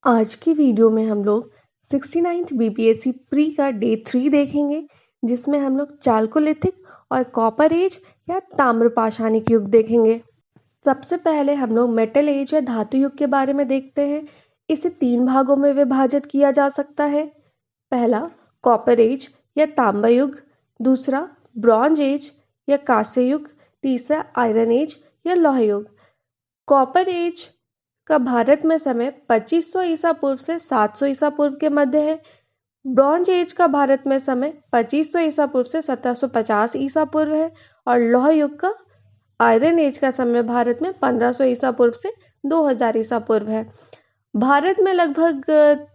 आज की वीडियो में हम लोग 69th बीपीएससी प्री का डे 3 देखेंगे, जिसमें हम लोग चालकोलिथिक और कॉपर एज या ताम्र पाषाणिक युग देखेंगे। सबसे पहले हम लोग मेटल एज या धातु युग के बारे में देखते हैं। इसे 3 भागों में विभाजित किया जा सकता है। पहला कॉपर एज या तांबा युग, दूसरा ब्रॉन्ज एज या कांस्य युग, तीसरा आयरन एज या लौह युग। कॉपर एज का भारत में समय 2500 ईसा पूर्व से 700 ईसा पूर्व के मध्य है। ब्रॉन्ज एज का भारत में समय 2500 ईसा पूर्व से 1750 ईसा पूर्व है और लौह युग का आयरन एज का समय भारत में 1500 ईसा पूर्व से 2000 ईसा पूर्व है। भारत में लगभग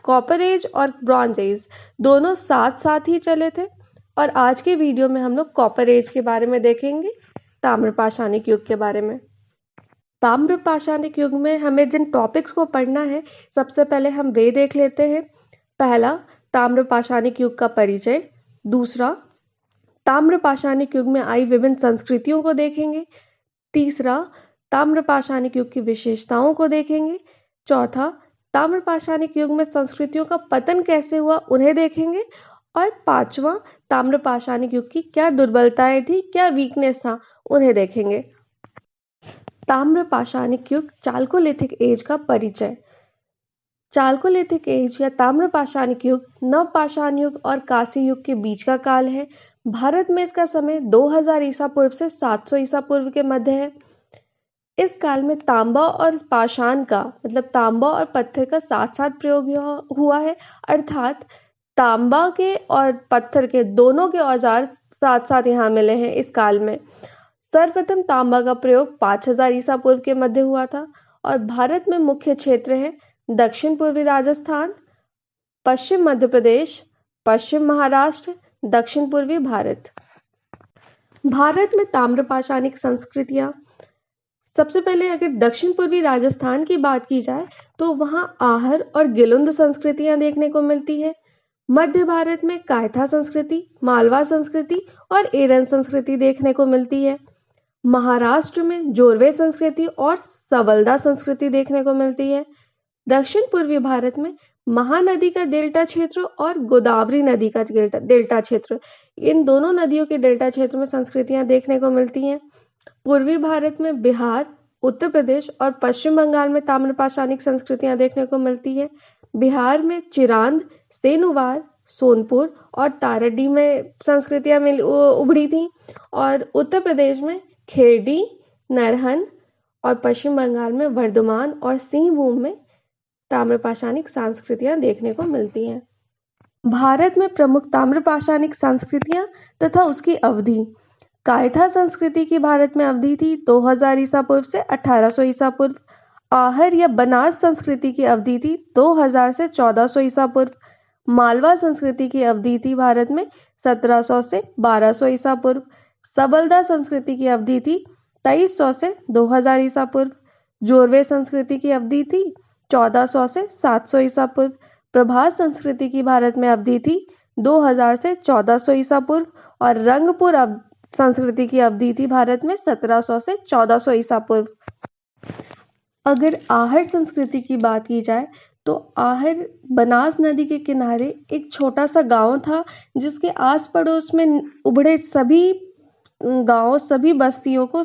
कॉपर एज और ब्रॉन्ज एज दोनों साथ साथ ही चले थे और आज के वीडियो में हम लोग कॉपर एज के बारे में देखेंगे, ताम्र पाषाणिक युग के बारे में। ताम्र पाषाणिक युग में हमें जिन टॉपिक्स को पढ़ना है, सबसे पहले हम वे देख लेते हैं। पहला ताम्र पाषाणिक युग का परिचय, दूसरा ताम्र पाषाणिक युग में आई विभिन्न संस्कृतियों को देखेंगे, तीसरा ताम्र पाषाणिक युग की विशेषताओं को देखेंगे, चौथा ताम्र पाषाणिक युग में संस्कृतियों का पतन कैसे हुआ उन्हें देखेंगे और पांचवा ताम्र पाषाणिक युग की क्या दुर्बलताएं थी, क्या वीकनेस था, उन्हें देखेंगे। ताम्र पाषाणिक युग चालकोलिथिक एज का परिचय। चालकोलिथिक एज या ताम्र पाषाणिक युग नवपाषाण युग और कांस्य युग के बीच का काल है। भारत में इसका समय 2000 ईसा पूर्व से 700 ईसा पूर्व के मध्य है। इस काल में तांबा और पाषाण का मतलब तांबा और पत्थर का साथ साथ प्रयोग हुआ है, अर्थात तांबा के और पत्थर के दोनों के औजार साथ साथ यहाँ मिले हैं। इस काल में सर्वप्रथम तांबा का प्रयोग 5000 ईसा पूर्व के मध्य हुआ था और भारत में मुख्य क्षेत्र है दक्षिण पूर्वी राजस्थान, पश्चिम मध्य प्रदेश, पश्चिम महाराष्ट्र, दक्षिण पूर्वी भारत। भारत में ताम्र पाषाणिक संस्कृतियां, सबसे पहले अगर दक्षिण पूर्वी राजस्थान की बात की जाए तो वहां आहर और गिलुंद संस्कृतियां देखने को मिलती है। मध्य भारत में कायथा संस्कृति, मालवा संस्कृति और एरन संस्कृति देखने को मिलती है। महाराष्ट्र में जोरवे संस्कृति और सवल्दा संस्कृति देखने को मिलती है। दक्षिण पूर्वी भारत में महानदी का डेल्टा क्षेत्र और गोदावरी नदी का डेल्टा क्षेत्र, इन दोनों नदियों के डेल्टा क्षेत्र में संस्कृतियां देखने को मिलती हैं। पूर्वी भारत में बिहार, उत्तर प्रदेश और पश्चिम बंगाल में ताम्र पाषाणिक संस्कृतियां देखने को मिलती है। बिहार में चिरांद, सेनुवार, सोनपुर और तारडी में संस्कृतियां उभरी थी और उत्तर प्रदेश में खेड़ी, नरहन और पश्चिम बंगाल में वर्धमान और सिंहभूम में ताम्र पाषाणिक संस्कृतियां देखने को मिलती हैं। भारत में प्रमुख ताम्र पाषाणिक संस्कृतियां तथा उसकी अवधि। कायथा संस्कृति की भारत में अवधि थी 2000 ईसा पूर्व से 1800 ईसा पूर्व। आहर या बनास संस्कृति की अवधि थी 2000 से 1400 ईसा पूर्व। मालवा संस्कृति की अवधि थी भारत में 1700 से 1200 ईसा पूर्व। सबल्दा संस्कृति की अवधि थी 2300 से 2000 ईसा पूर्व। जोरवे संस्कृति की अवधि थी 1400 से 700 ईसा पूर्व। प्रभास संस्कृति की भारत में अवधि थी 2000 से 1400 ईसा पूर्व और रंगपुर संस्कृति की अवधि थी भारत में 1700 से 1400 ईसा पूर्व। अगर आहर संस्कृति की बात की जाए तो आहर बनास नदी के किनारे एक छोटा सा गांव था, जिसके आस पड़ोस में उभरे सभी गांव, सभी बस्तियों को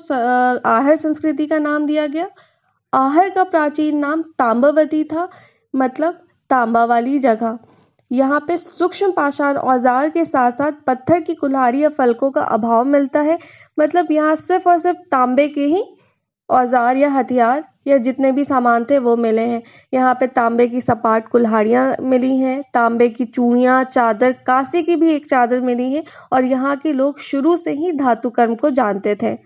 आहर संस्कृति का नाम दिया गया। आहर का प्राचीन नाम तांबावती था, मतलब तांबा वाली जगह। यहाँ पे सूक्ष्म पाषाण औजार के साथ साथ पत्थर की कुल्हाड़ी या फलकों का अभाव मिलता है, मतलब यहाँ सिर्फ और सिर्फ तांबे के ही औजार या हथियार या जितने भी सामान थे वो मिले हैं। यहाँ पे तांबे की सपाट कुल्हाड़ियाँ मिली हैं, तांबे की चूड़ियाँ, चादर, कांसे की भी एक चादर मिली है और यहाँ के लोग शुरू से ही धातु कर्म को जानते थे।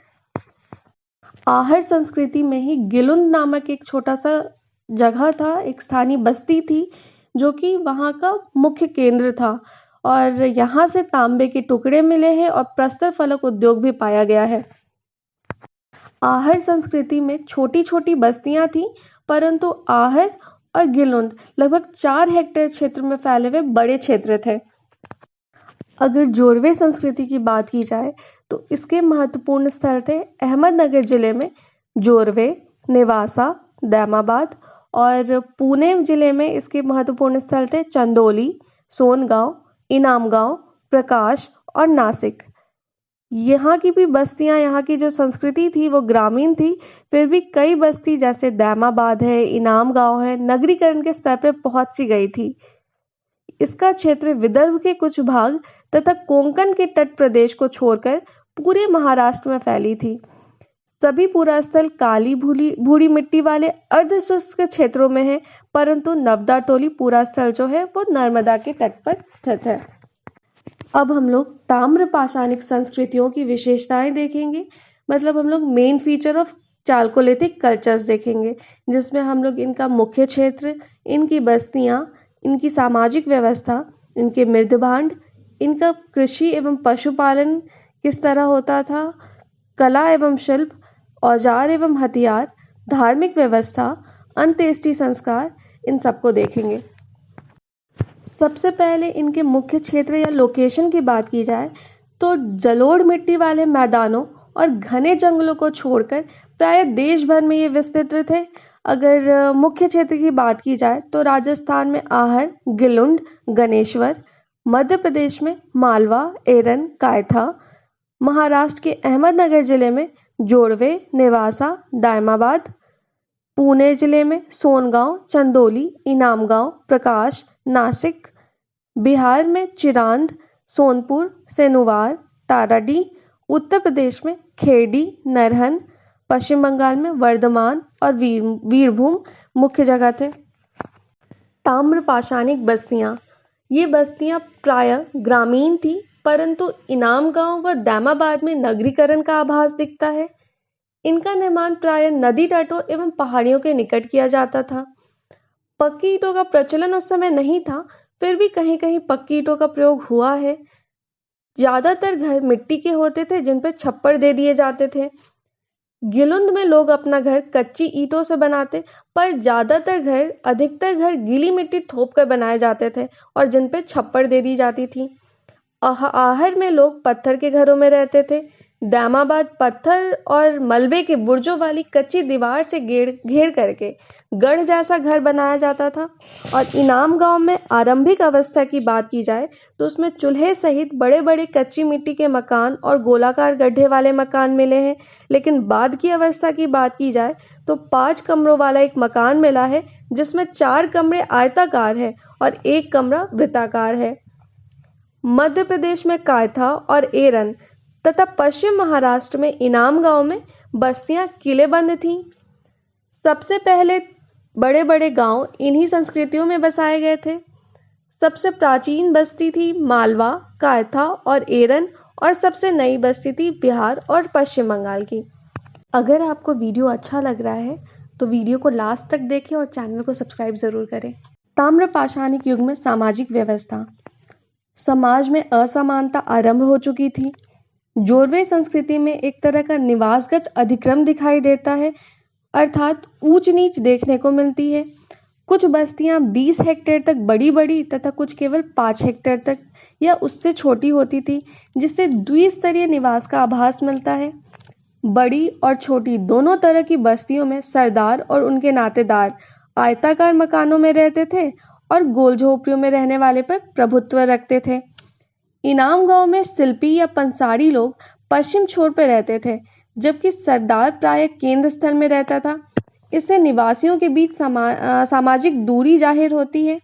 आहर संस्कृति में ही गिलुंद नामक एक छोटा सा जगह था, एक स्थानीय बस्ती थी जो कि वहाँ का मुख्य केंद्र था और यहाँ से तांबे के टुकड़े मिले हैं और प्रस्तर फलक उद्योग भी पाया गया है। आहर संस्कृति में छोटी छोटी बस्तियां थीं, परंतु आहर और गिलुंद लगभग 4 हेक्टेयर क्षेत्र में फैले हुए बड़े क्षेत्र थे। अगर जोरवे संस्कृति की बात की जाए तो इसके महत्वपूर्ण स्थल थे अहमदनगर जिले में जोरवे, नेवासा, दैमाबाद और पुणे जिले में इसके महत्वपूर्ण स्थल थे चंदौली, सोनगांव, इनामगांव, प्रकाश और नासिक। यहाँ की भी बस्तियां, यहाँ की जो संस्कृति थी वो ग्रामीण थी, फिर भी कई बस्ती जैसे दैमाबाद है, इनाम गांव है, नगरीकरण के स्तर पर पहुंच सी गई थी। इसका क्षेत्र विदर्भ के कुछ भाग तथा कोंकण के तट प्रदेश को छोड़कर पूरे महाराष्ट्र में फैली थी। सभी पुरास्थल काली भूरी मिट्टी वाले अर्धशुष्क क्षेत्रों में है, परंतु नवदा टोली पुरास्थल जो है वो नर्मदा के तट पर स्थित है। अब हम लोग ताम्र पाषाणिक संस्कृतियों की विशेषताएं देखेंगे, मतलब हम लोग main feature of Chalcolithic cultures देखेंगे, जिसमें हम लोग इनका मुख्य क्षेत्र, इनकी बस्तियां, इनकी सामाजिक व्यवस्था, इनके मृदभांड, इनका कृषि एवं पशुपालन किस तरह होता था, कला एवं शिल्प, औजार एवं हथियार, धार्मिक व्यवस्था, अंत्येष्टि संस्कार, इन सबको देखेंगे। सबसे पहले इनके मुख्य क्षेत्र या लोकेशन की बात की जाए तो जलोढ़ मिट्टी वाले मैदानों और घने जंगलों को छोड़कर प्राय देश भर में ये विस्तृत थे। अगर मुख्य क्षेत्र की बात की जाए तो राजस्थान में आहर, गिलुंड, गणेश्वर, मध्य प्रदेश में मालवा, एरन, कायथा, महाराष्ट्र के अहमदनगर जिले में जोड़वे, नेवासा, दायमाबाद, पुणे जिले में सोनगांव, चंदौली, इनामगांव, प्रकाश, नासिक, बिहार में चिरांद, सोनपुर, सेनुवार, ताराडी, उत्तर प्रदेश में खेड़ी, नरहन, पश्चिम बंगाल में वर्धमान और वीरभूम मुख्य जगह थे। ताम्र पाषाणिक बस्तियां, ये बस्तियां प्रायः ग्रामीण थी, परंतु इनामगांव व दैमाबाद में नगरीकरण का आभास दिखता है। इनका निर्माण प्रायः नदी तटों एवं पहाड़ियों के निकट किया जाता था। पक्की ईंटों का प्रचलन उस समय नहीं था, फिर भी कहीं कहीं पक्की ईंटों का प्रयोग हुआ है। ज्यादातर घर मिट्टी के होते थे जिन पर छप्पर दे दिए जाते थे। गिलुंद में लोग अपना घर कच्ची ईंटों से बनाते, पर अधिकतर घर गीली मिट्टी थोप कर बनाए जाते थे और जिन पर छप्पर दे दी जाती थी। आहर में लोग पत्थर के घरों में रहते थे। दैमाबाद पत्थर और मलबे के बुर्जों वाली कच्ची दीवार से घेर करके गढ़ जैसा घर बनाया जाता था। और इनाम गांव में आरंभिक अवस्था की बात की जाए तो उसमें चूल्हे सहित बड़े बड़े कच्ची मिट्टी के मकान और गोलाकार गड्ढे वाले मकान मिले हैं। लेकिन बाद की अवस्था की बात की जाए तो 5 कमरों वाला एक मकान मिला है, जिसमें 4 कमरे आयताकार है और 1 कमरा वृत्ताकार है। मध्य प्रदेश में कायथा और एरन तथा पश्चिम महाराष्ट्र में इनाम गांव में बस्तियां किलेबंद थीं। सबसे पहले बड़े बड़े गांव इन्हीं संस्कृतियों में बसाए गए थे। सबसे प्राचीन बस्ती थी मालवा, कायथा और एरन, और सबसे नई बस्ती थी बिहार और पश्चिम बंगाल की। अगर आपको वीडियो अच्छा लग रहा है तो वीडियो को लास्ट तक देखें और चैनल को सब्सक्राइब जरूर करें। ताम्र पाषाणिक युग में सामाजिक व्यवस्था, समाज में असमानता आरंभ हो चुकी थी। जोरवे संस्कृति में एक तरह का निवासगत अधिक्रम दिखाई देता है, अर्थात ऊंच नीच देखने को मिलती है। कुछ बस्तियां 20 हेक्टेयर तक बड़ी तथा कुछ केवल 5 हेक्टेयर तक या उससे छोटी होती थी, जिससे द्विस्तरीय निवास का आभास मिलता है। बड़ी और छोटी दोनों तरह की बस्तियों में सरदार और उनके नातेदार आयताकार मकानों में रहते थे और गोल झोपड़ियों में रहने वाले पर प्रभुत्व रखते थे। इनाम गांव में शिल्पी या पंसारी लोग पश्चिम छोर पर रहते थे, जबकि सरदार प्रायः केंद्र स्थल में रहता था। इससे निवासियों के बीच सामाजिक दूरी जाहिर होती है।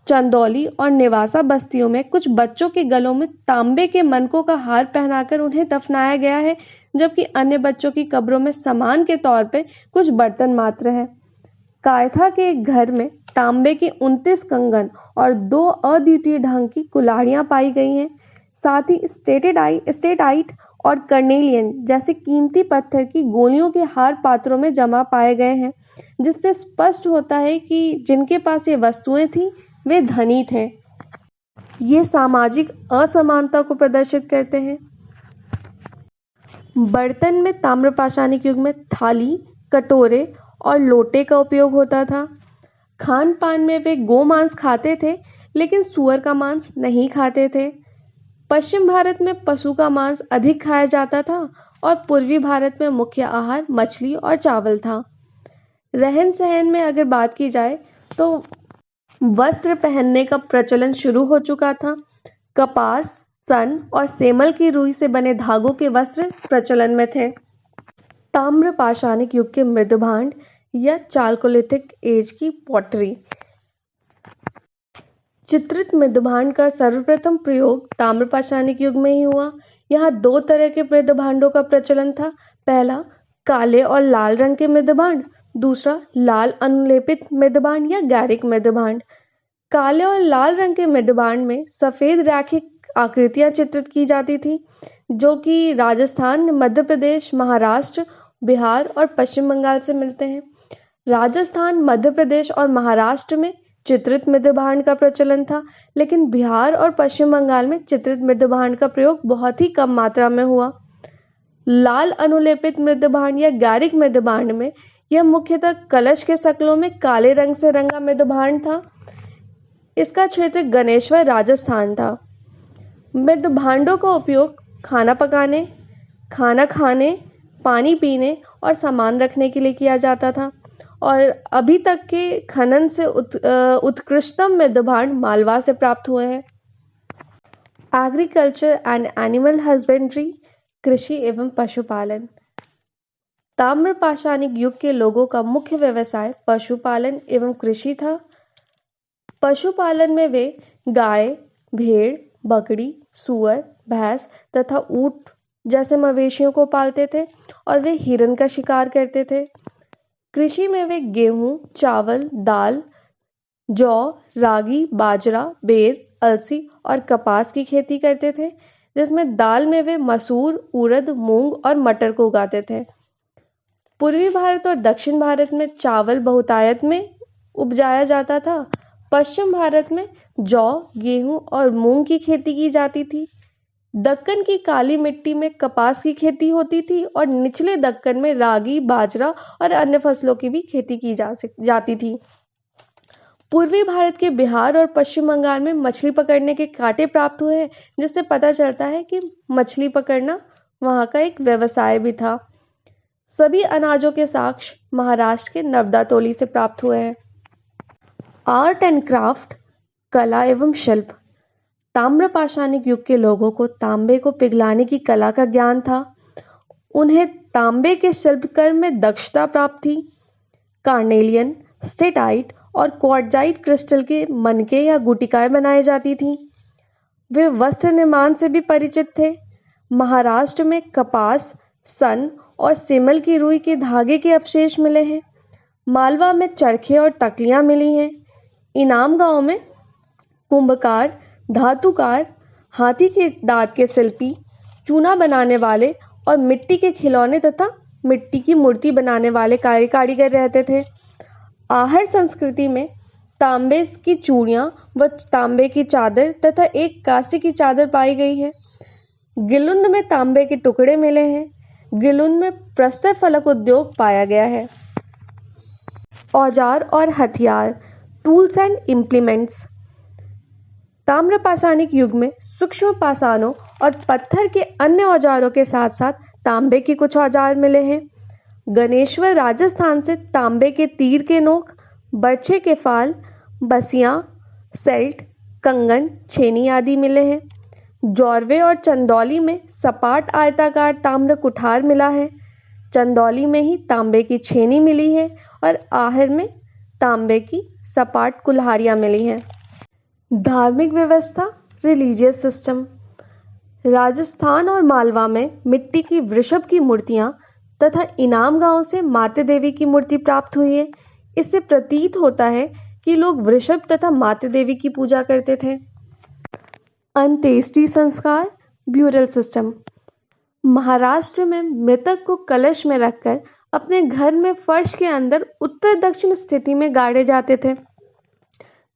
चंदौली और नेवासा बस्तियों में कुछ बच्चों के गलों में तांबे के मनकों का हार पहनाकर उन्हें दफनाया गया है, जबकि अन्य बच्चों की कब्रों में सामान के तौर पर कुछ बर्तन मात्र हैं। कायथा के एक घर में तांबे के 29 कंगन और 2 अद्वितीय ढंग की कुल्हाड़ियां पाई गई हैं। साथ ही स्टेटाइट और कर्नेलियन जैसे कीमती पत्थर की गोलियों के हार पात्रों में जमा पाए गए हैं, जिससे स्पष्ट होता है कि जिनके पास ये वस्तुएं थीं वे धनी थे। ये सामाजिक असमानता को प्रदर्शित करते हैं। बर्तन में ताम्र पाषाणिक युग में थाली, कटोरे और लोटे का उपयोग होता था। खान पान में वे गोमांस खाते थे, लेकिन सुअर का मांस नहीं खाते थे। पश्चिम भारत में पशु का मांस अधिक खाया जाता था और पूर्वी भारत में मुख्य आहार मछली और चावल था। रहन सहन में अगर बात की जाए तो वस्त्र पहनने का प्रचलन शुरू हो चुका था। कपास, सन और सेमल की रुई से बने धागों के वस्त्र प्रचलन में थे। ताम्र पाषाणिक युग के मृदभांड या चालकोलिथिक एज की पॉटरी। चित्रित मृदभांड का सर्वप्रथम प्रयोग ताम्र पाषाणिक युग में ही हुआ। यहाँ दो तरह के मृदभांडों का प्रचलन था। पहला काले और लाल रंग के मृदभांड, दूसरा लाल अनुलेपित मृदभांड या गैरिक मृदभांड। काले और लाल रंग के मृदभांड में सफेद रैखिक आकृतियां चित्रित की जाती थी, जो कि राजस्थान, मध्य प्रदेश, महाराष्ट्र, बिहार और पश्चिम बंगाल से मिलते हैं। राजस्थान, मध्य प्रदेश और महाराष्ट्र में चित्रित मृदभांड का प्रचलन था, लेकिन बिहार और पश्चिम बंगाल में चित्रित मृदभांड का प्रयोग बहुत ही कम मात्रा में हुआ। लाल अनुलेपित मृदभांड या गैरिक मृदभांड में यह मुख्यतः कलश के शक्लों में काले रंग से रंगा मृदभांड था। इसका क्षेत्र गणेश्वर, राजस्थान था। मृदभांडों का उपयोग खाना पकाने, खाना खाने, पानी पीने और सामान रखने के लिए किया जाता था, और अभी तक के खनन से उत्कृष्टतम मृदभांड मालवा से प्राप्त हुए हैं। एग्रीकल्चर एंड एनिमल हस्बेंड्री, कृषि एवं पशुपालन। ताम्र पाषाणिक युग के लोगों का मुख्य व्यवसाय पशुपालन एवं कृषि था। पशुपालन में वे गाय, भेड़, बकरी, सूअर, भैंस तथा ऊंट जैसे मवेशियों को पालते थे, और वे हिरन का शिकार करते थे। कृषि में वे गेहूं, चावल, दाल, जौ, रागी, बाजरा, बेर, अलसी और कपास की खेती करते थे, जिसमें दाल में वे मसूर, उड़द, मूंग और मटर को उगाते थे। पूर्वी भारत और दक्षिण भारत में चावल बहुतायत में उपजाया जाता था। पश्चिम भारत में जौ, गेहूं और मूंग की खेती की जाती थी। दक्कन की काली मिट्टी में कपास की खेती होती थी, और निचले दक्कन में रागी, बाजरा और अन्य फसलों की भी खेती की जाती थी। पूर्वी भारत के बिहार और पश्चिम बंगाल में मछली पकड़ने के कांटे प्राप्त हुए हैं, जिससे पता चलता है कि मछली पकड़ना वहां का एक व्यवसाय भी था। सभी अनाजों के साक्ष्य महाराष्ट्र के नवदातोली से प्राप्त हुए हैं। आर्ट एंड क्राफ्ट, कला एवं शिल्प। ताम्र पाषाणिक युग के लोगों को तांबे को पिघलाने की कला का ज्ञान था। उन्हें तांबे के शिल्पकर्म में दक्षता प्राप्त थी। कार्नेलियन, स्टेटाइट और क्वार्ट्जाइट क्रिस्टल के मनके या गुटिकाएं बनाई जाती थीं। वे वस्त्र निर्माण से भी परिचित थे। महाराष्ट्र में कपास, सन और सेमल की रुई के धागे के अवशेष मिले हैं। मालवा में चरखे और तकलियां मिली हैं। इनाम गांव में कुंभकार, धातुकार, हाथी के दांत के शिल्पी, चूना बनाने वाले और मिट्टी के खिलौने तथा मिट्टी की मूर्ति बनाने वाले कारीगर रहते थे। आहर संस्कृति में तांबे की चूड़ियां व तांबे की चादर तथा एक कांसे की चादर पाई गई है। गिलुंद में तांबे के टुकड़े मिले हैं। गिलुंद में प्रस्तर फलक उद्योग पाया गया है। औजार और हथियार, टूल्स एंड इम्प्लीमेंट्स। ताम्र पाषाणिक युग में सूक्ष्म पाषाणों और पत्थर के अन्य औजारों के साथ साथ तांबे के कुछ औजार मिले हैं। गणेश्वर, राजस्थान से तांबे के तीर के नोक, बर्छे के फाल, बसियां, सेल्ट, कंगन, छेनी आदि मिले हैं। जौरवे और चंदौली में सपाट आयताकार ताम्र कुठार मिला है। चंदौली में ही तांबे की छेनी मिली है, और आहर में तांबे की सपाट कुल्हाड़ियां मिली हैं। धार्मिक व्यवस्था, रिलीजियस सिस्टम। राजस्थान और मालवा में मिट्टी की वृषभ की मूर्तियां तथा इनाम गांव से मातृ देवी की मूर्ति प्राप्त हुई है। इससे प्रतीत होता है कि लोग वृषभ तथा मातृ देवी की पूजा करते थे। अंत्येष्टि संस्कार, ब्यूरल सिस्टम। महाराष्ट्र में मृतक को कलश में रखकर अपने घर में फर्श के अंदर उत्तर दक्षिण स्थिति में गाड़े जाते थे।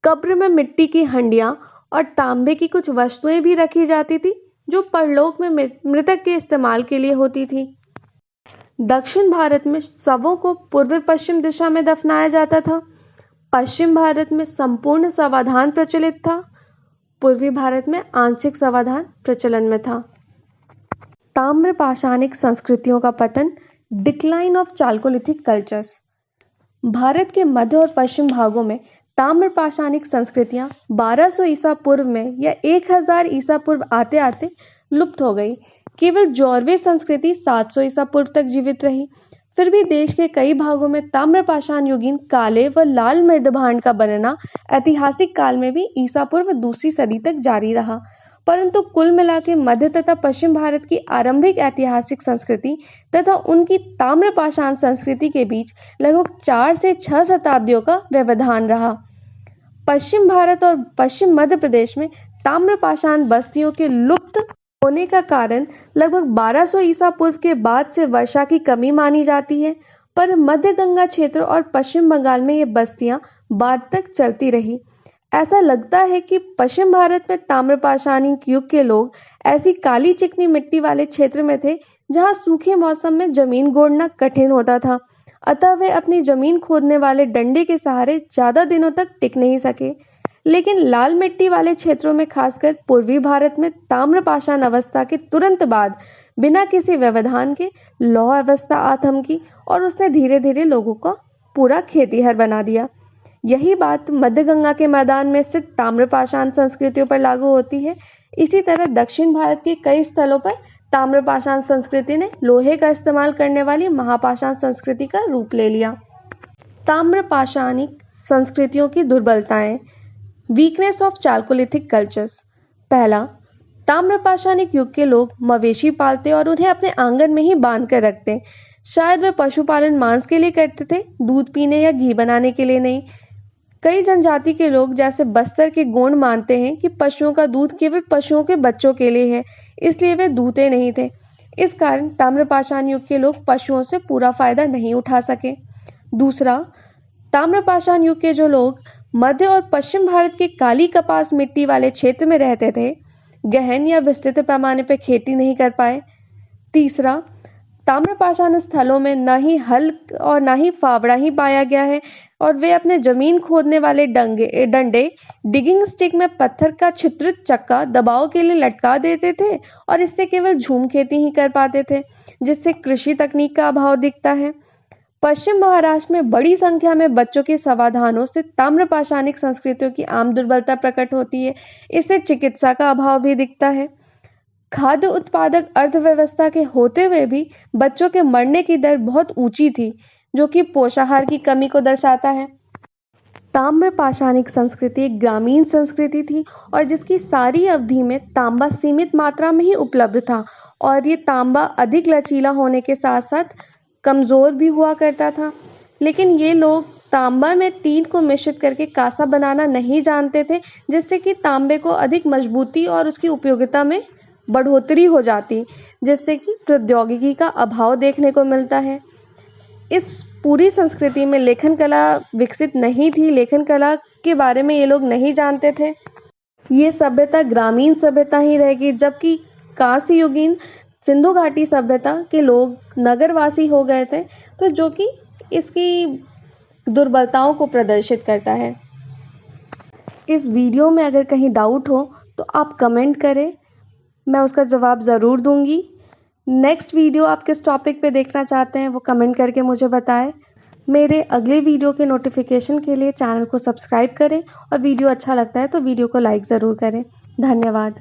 कब्र में मिट्टी की हंडियां और तांबे की कुछ वस्तुएं भी रखी जाती थी, जो परलोक में मृतक के इस्तेमाल के लिए होती थी। दक्षिण भारत में शवों को पूर्व पश्चिम दिशा में दफनाया जाता था। पश्चिम भारत में संपूर्ण समाधान प्रचलित था। पूर्वी भारत में आंशिक समाधान प्रचलन में था। ताम्र पाषाणिक संस्कृतियों का पतन, decline of Chalcolithic cultures. Bharat के मध्य और पश्चिम भागों में ताम्रपाषाणिक संस्कृतियां 1200 ईसा पूर्व में या 1000 ईसा पूर्व आते आते लुप्त हो गई। केवल जौरवे संस्कृति 700 ईसा पूर्व तक जीवित रही। फिर भी देश के कई भागों में ताम्रपाषाण युगीन काले व लाल मृदभांड का बनना ऐतिहासिक काल में भी ईसा पूर्व दूसरी सदी तक जारी रहा। परंतु कुल मिला के मध्य तथा पश्चिम भारत की आरंभिक ऐतिहासिक संस्कृति तथा उनकी ताम्रपाषाण संस्कृति के बीच लगभग 4 से 6 शताब्दियों का व्यवधान रहा। पश्चिम भारत और पश्चिम मध्य प्रदेश में ताम्रपाषाण बस्तियों के लुप्त होने का कारण लगभग 1200 ईसा पूर्व के बाद से वर्षा की कमी मानी जाती है, पर मध्य गंगा क्षेत्र और पश्चिम बंगाल में ये बस्तियां बाद तक चलती रही। ऐसा लगता है कि पश्चिम भारत में ताम्रपाषाणिक युग के लोग ऐसी काली चिकनी मिट्टी वाले क्षेत्र में थे जहां सूखे मौसम में जमीन गोड़ना कठिन होता था, अतः वे अपनी जमीन खोदने वाले डंडे के सहारे ज्यादा दिनों तक टिक नहीं सके। लेकिन लाल मिट्टी वाले क्षेत्रों में, खासकर पूर्वी भारत में, ताम्रपाषाण अवस्था के तुरंत बाद बिना किसी व्यवधान के लौह अवस्था आ थमकी और उसने धीरे धीरे लोगों को पूरा खेतीहर बना दिया। यही बात मध्य गंगा के मैदान में स्थित ताम्रपाषाण संस्कृतियों पर लागू होती है। इसी तरह दक्षिण भारत के कई स्थलों पर ताम्रपाषाण संस्कृति ने लोहे का इस्तेमाल करने वाली महापाषाण संस्कृति का रूप ले लिया। ताम्रपाषाणिक संस्कृतियों की दुर्बलताएं। Weakness of chalcolithic cultures. पहला, ताम्रपाषाणिक युग के लोग मवेशी पालते और उन्हें अपने आंगन में ही बांध कर रखते। शायद वे पशुपालन मांस के लिए करते थे, दूध पीने या घी बनाने के लिए नहीं। कई जनजाति के लोग जैसे बस्तर के गोंड मानते हैं कि पशुओं का दूध केवल पशुओं के बच्चों के लिए है, इसलिए वे दूहते नहीं थे। इस कारण ताम्रपाषाण युग के लोग पशुओं से पूरा फायदा नहीं उठा सके। दूसरा, ताम्रपाषाण युग के जो लोग मध्य और पश्चिम भारत के काली कपास मिट्टी वाले क्षेत्र में रहते थे, गहन या विस्तृत पैमाने पर खेती नहीं कर पाए। तीसरा, ताम्रपाषाण स्थलों में न ही हल और न ही फावड़ा ही पाया गया है और वे अपने जमीन खोदने वाले डंडे डिगिंग स्टिक में पत्थर का छिद्रित चक्का दबाव के लिए लटका देते थे और इससे केवल झूम खेती ही कर पाते थे, जिससे कृषि तकनीक का अभाव दिखता है। पश्चिम महाराष्ट्र में बड़ी संख्या में बच्चों के समाधानों से ताम्रपाषाणिक संस्कृतियों की आम दुर्बलता प्रकट होती है। इससे चिकित्सा का अभाव भी दिखता है। खाद्य उत्पादक अर्थव्यवस्था के होते हुए भी बच्चों के मरने की दर बहुत ऊंची थी, जो कि पोषाहार की कमी को दर्शाता है। ताम्रपाषाणिक संस्कृति एक ग्रामीण संस्कृति थी और जिसकी सारी अवधि में तांबा सीमित मात्रा में ही उपलब्ध था और ये तांबा अधिक लचीला होने के साथ साथ कमजोर भी हुआ करता था। लेकिन ये लोग तांबा में टीन को मिश्रित करके कांसा बनाना नहीं जानते थे, जिससे कि तांबे को अधिक मजबूती और उसकी उपयोगिता में बढ़ोतरी हो जाती, जिससे कि प्रौद्योगिकी का अभाव देखने को मिलता है। इस पूरी संस्कृति में लेखन कला विकसित नहीं थी। लेखन कला के बारे में ये लोग नहीं जानते थे। ये सभ्यता ग्रामीण सभ्यता ही रहेगी, जबकि कांस्य युगीन सिंधु घाटी सभ्यता के लोग नगरवासी हो गए थे, तो जो कि इसकी दुर्बलताओं को प्रदर्शित करता है। इस वीडियो में अगर कहीं डाउट हो तो आप कमेंट करें, मैं उसका जवाब ज़रूर दूंगी। नेक्स्ट वीडियो आप किस टॉपिक पे देखना चाहते हैं वो कमेंट करके मुझे बताएं। मेरे अगले वीडियो के नोटिफिकेशन के लिए चैनल को सब्सक्राइब करें और वीडियो अच्छा लगता है तो वीडियो को लाइक ज़रूर करें। धन्यवाद।